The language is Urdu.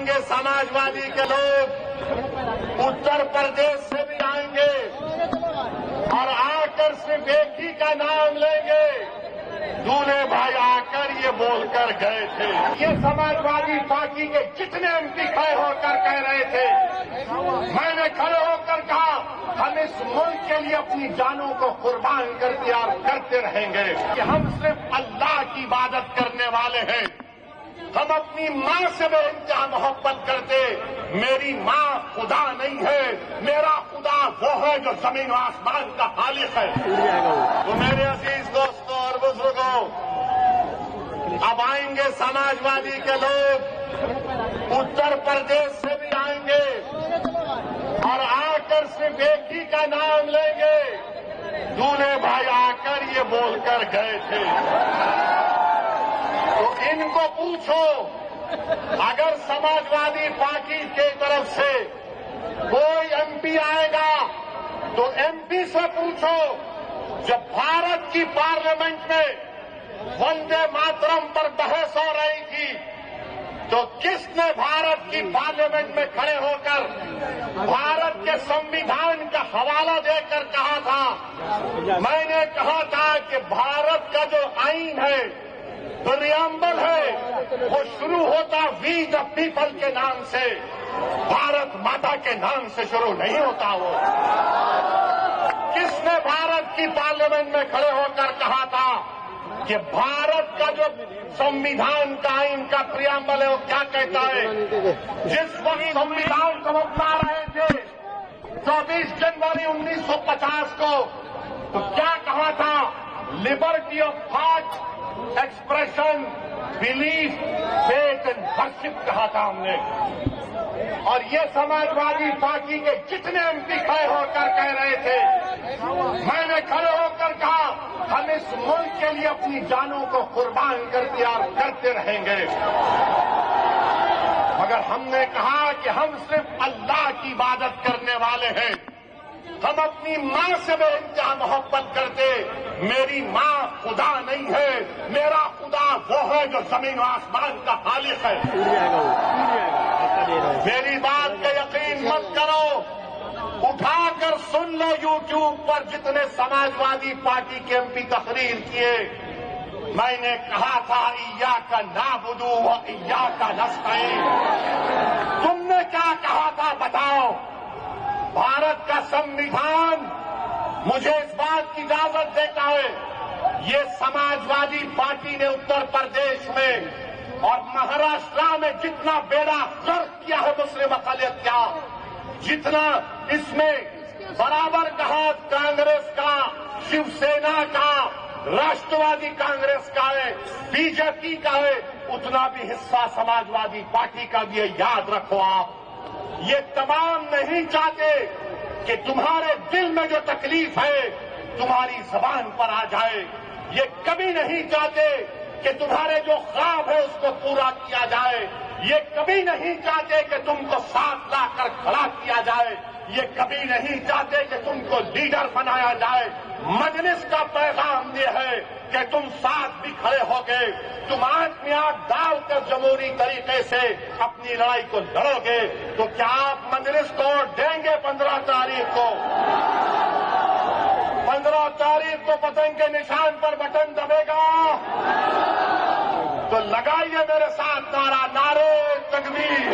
آئیں گے سماجوادی کے لوگ، اتر پردیش سے بھی آئیں گے اور آ کر صرف ایک ہی کا نام لیں گے۔ دولے بھائی آ کر یہ بول کر گئے تھے، یہ سماجوادی پارٹی کے جتنے ایم پی کھڑے ہو کر کہہ رہے تھے، میں نے کھڑے ہو کر کہا ہم اس ملک کے لیے اپنی جانوں کو قربان کر دیا اور کرتے رہیں گے کہ ہم صرف اللہ کی عبادت کرنے والے ہیں۔ ہم اپنی ماں سے بے انتہا محبت کرتے، میری ماں خدا نہیں ہے، میرا خدا وہ ہے جو زمین و آسمان کا خالق ہے۔ تو میرے عزیز دوستوں اور بزرگوں، اب آئیں گے سماجوادی کے لوگ، اتر پردیش سے بھی آئیں گے اور آ کر صرف ایک ہی کا نام لیں گے۔ دولے بھائی آ کر یہ بول کر گئے تھے، تو ان کو پوچھو اگر سماجوادی پارٹی کی طرف سے کوئی ایم پی آئے گا تو ایم پی سے پوچھو جب بھارت کی پارلیمنٹ میں وندے ماترم پر بحث ہو رہی تھی تو کس نے بھارت کی پارلیمنٹ میں کھڑے ہو کر بھارت کے سمویدھان کا حوالہ دے کر کہا تھا؟ میں نے کہا تھا کہ بھارت کا جو آئین ہے، پریامبل ہے، وہ شروع ہوتا وی دا پیپل کے نام سے، بھارت ماتا کے نام سے شروع نہیں ہوتا۔ وہ کس نے بھارت کی پارلیمنٹ میں کھڑے ہو کر کہا تھا کہ بھارت کا جو سمویدھان کا آئین کا پریامبل ہے وہ کیا کہتا ہے؟ جس وقت سمویدھان کو اپنا رہے تھے 24 جنوری 1950 کو، تو کیا کہا تھا؟ Liberty of thought, expression, belief, faith and worship کہا تھا ہم نے۔ اور یہ سماجوادی پارٹی کے جتنے ایم پی کھڑے ہو کر کہہ رہے تھے، میں نے کھڑے ہو کر کہا ہم اس ملک کے لیے اپنی جانوں کو قربان کر دیا اور کرتے رہیں گے، مگر ہم نے کہا کہ ہم صرف اللہ کی عبادت کرنے والے ہیں۔ ہم اپنی ماں سے بے انتہا محبت کرتے، میری ماں خدا نہیں ہے، میرا خدا وہ ہے جو زمین و آسمان کا خالق ہے۔ میری بات کا یقین مت کرو، اٹھا کر سن لو یوٹیوب پر جتنے سماجوادی پارٹی کے ایم پی تقریر کیے۔ میں نے کہا تھا ایاک نعبد و ایاک نستعین۔ تم نے کیا کہا تھا بتاؤ؟ بھارت کا سمویدھان مجھے اس بات کی اجازت دیتا ہے، یہ سماجوادی پارٹی نے اتر پردیش میں اور مہاراشٹر میں جتنا بیڑا غرق کیا ہے مسلم اقلیت کا، جتنا اس میں برابر کا ہاتھ کانگریس کا، شیو سینا کا، راشٹروادی کانگریس کا ہے، بی جے پی کا ہے، اتنا بھی حصہ سماجوادی پارٹی کا بھی ہے۔ یاد رکھو آپ، یہ تمام نہیں چاہتے کہ تمہارے دل میں جو تکلیف ہے تمہاری زبان پر آ جائے، یہ کبھی نہیں چاہتے کہ تمہارے جو خواب ہے اس کو پورا کیا جائے، یہ کبھی نہیں چاہتے کہ تم کو ساتھ لا کر کھڑا کیا جائے، یہ کبھی نہیں چاہتے کہ تم کو لیڈر بنایا جائے۔ مجلس کا پیغام یہ ہے کہ تم ساتھ بھی کھڑے ہو گئے، تم آنکھ میں آنکھ ڈال کر جمہوری طریقے سے اپنی لڑائی کو لڑو گے، تو کیا آپ مجلس کو دیں گے 15 تاریخ کو؟ 15 تاریخ کو پتنگ کے نشان پر بٹن دبے گا، تو لگائیے میرے ساتھ نعرہ، نعرے تکبیر۔